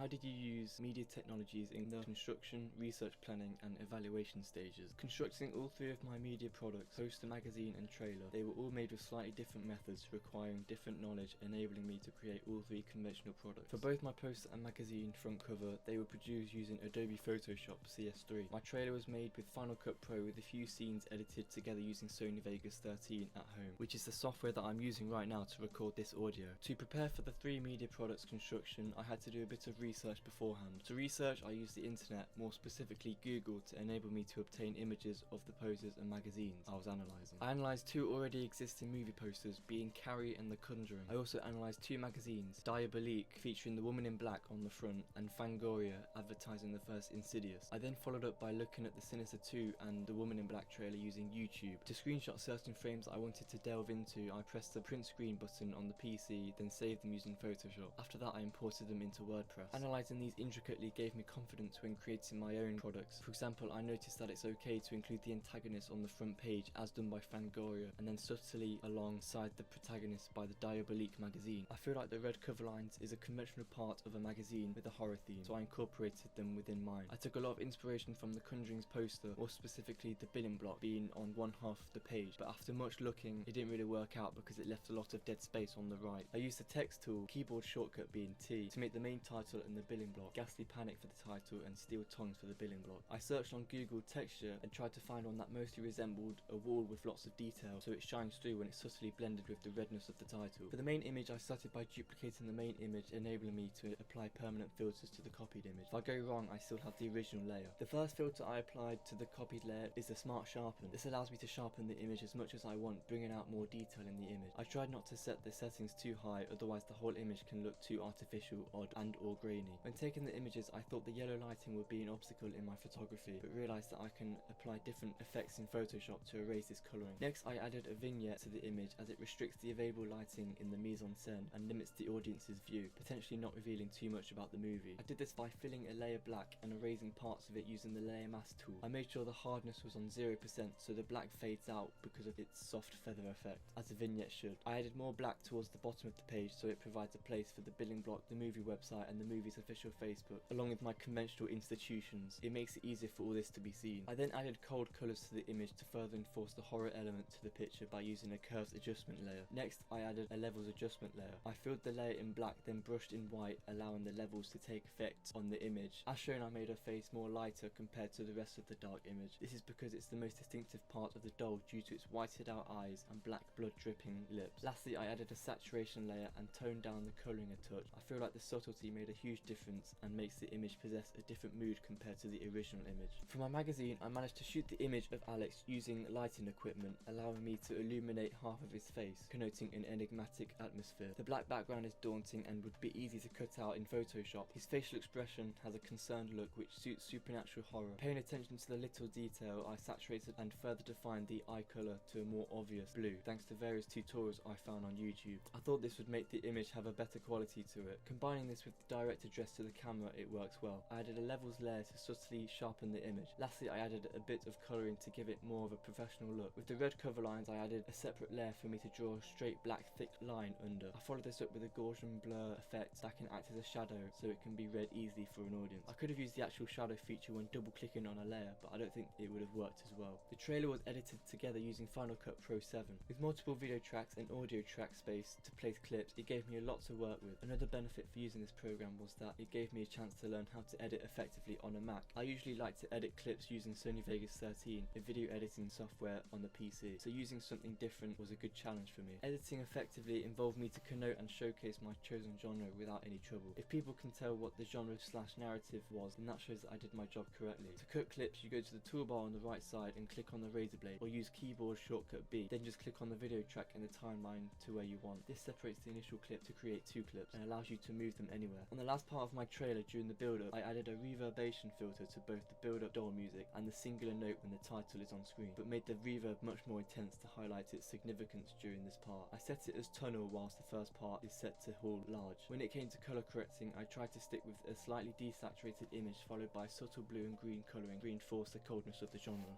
How did you use media technologies in the construction, research planning and evaluation stages? Constructing all three of my media products, poster, magazine and trailer, they were all made with slightly different methods requiring different knowledge, enabling me to create all three conventional products. For both my poster and magazine front cover, they were produced using Adobe Photoshop CS3. My trailer was made with Final Cut Pro with a few scenes edited together using Sony Vegas 13 at home, which is the software that I'm using right now to record this audio. To prepare for the three media products construction, I had to do a bit of research beforehand. To research, I used the internet, more specifically Google, to enable me to obtain images of the posters and magazines I was analysing. I analysed two already existing movie posters, being Carrie and The Conjuring. I also analysed two magazines, Diabolique, featuring the woman in black on the front, and Fangoria, advertising the first Insidious. I then followed up by looking at the Sinister 2 and the Woman in Black trailer using YouTube. To screenshot certain frames I wanted to delve into, I pressed the print screen button on the PC, then saved them using Photoshop. After that, I imported them into WordPress. Analysing these intricately gave me confidence when creating my own products. For example, I noticed that it's okay to include the antagonist on the front page as done by Fangoria, and then subtly alongside the protagonist by the Diabolique magazine. I feel like the red cover lines is a conventional part of a magazine with a horror theme, so I incorporated them within mine. I took a lot of inspiration from The Conjuring's poster, or specifically the billing block being on one half of the page, but after much looking, it didn't really work out because it left a lot of dead space on the right. I used the text tool, keyboard shortcut being T, to make the main title and the billing block, Ghastly Panic for the title and Steel Tongues for the billing block. I searched on Google texture and tried to find one that mostly resembled a wall with lots of detail, so it shines through when it's subtly blended with the redness of the title. For the main image, I started by duplicating the main image, enabling me to apply permanent filters to the copied image. If I go wrong, I still have the original layer. The first filter I applied to the copied layer is the Smart Sharpen. This allows me to sharpen the image as much as I want, bringing out more detail in the image. I tried not to set the settings too high, otherwise the whole image can look too artificial, odd and or grainy. When taking the images, I thought the yellow lighting would be an obstacle in my photography, but realised that I can apply different effects in Photoshop to erase this colouring. Next, I added a vignette to the image as it restricts the available lighting in the mise-en-scène and limits the audience's view, potentially not revealing too much about the movie. I did this by filling a layer black and erasing parts of it using the layer mask tool. I made sure the hardness was on 0% so the black fades out because of its soft feather effect, as a vignette should. I added more black towards the bottom of the page so it provides a place for the billing block, the movie website and the movie's official Facebook, along with my conventional institutions. It makes it easier for all this to be seen. I then added cold colours to the image to further enforce the horror element to the picture by using a curves adjustment layer. Next, I added a levels adjustment layer. I filled the layer in black, then brushed in white, allowing the levels to take effect on the image. As shown, I made her face more lighter compared to the rest of the dark image. This is because it's the most distinctive part of the doll due to its whited out eyes and black blood dripping lips. Lastly, I added a saturation layer and toned down the colouring a touch. I feel like the subtlety made a huge difference and makes the image possess a different mood compared to the original image. For my magazine, I managed to shoot the image of Alex using lighting equipment, allowing me to illuminate half of his face, connoting an enigmatic atmosphere. The black background is daunting and would be easy to cut out in Photoshop. His facial expression has a concerned look which suits supernatural horror. Paying attention to the little detail, I saturated and further defined the eye colour to a more obvious blue, thanks to various tutorials I found on YouTube. I thought this would make the image have a better quality to it. Combining this with the direct address to the camera, it works well. I added a levels layer to subtly sharpen the image. Lastly, I added a bit of colouring to give it more of a professional look. With the red cover lines, I added a separate layer for me to draw a straight black thick line under. I followed this up with a Gaussian blur effect that can act as a shadow so it can be read easily for an audience. I could have used the actual shadow feature when double clicking on a layer, but I don't think it would have worked as well. The trailer was edited together using Final Cut Pro 7. With multiple video tracks and audio track space to place clips, it gave me a lot to work with. Another benefit for using this program was that it gave me a chance to learn how to edit effectively on a Mac. I usually like to edit clips using Sony Vegas 13, a video editing software on the PC, so using something different was a good challenge for me. Editing effectively involved me to connote and showcase my chosen genre without any trouble. If people can tell what the genre/narrative was, then that shows that I did my job correctly. To cut clips, you go to the toolbar on the right side and click on the razor blade, or use keyboard shortcut B, then just click on the video track in the timeline to where you want. This separates the initial clip to create two clips and allows you to move them anywhere. On the last part of my trailer during the build-up, I added a reverbation filter to both the build-up doll music and the singular note when the title is on screen, but made the reverb much more intense to highlight its significance during this part. I set it as tunnel whilst the first part is set to hall large. When it came to colour correcting, I tried to stick with a slightly desaturated image followed by subtle blue and green colouring to reinforce the coldness of the genre.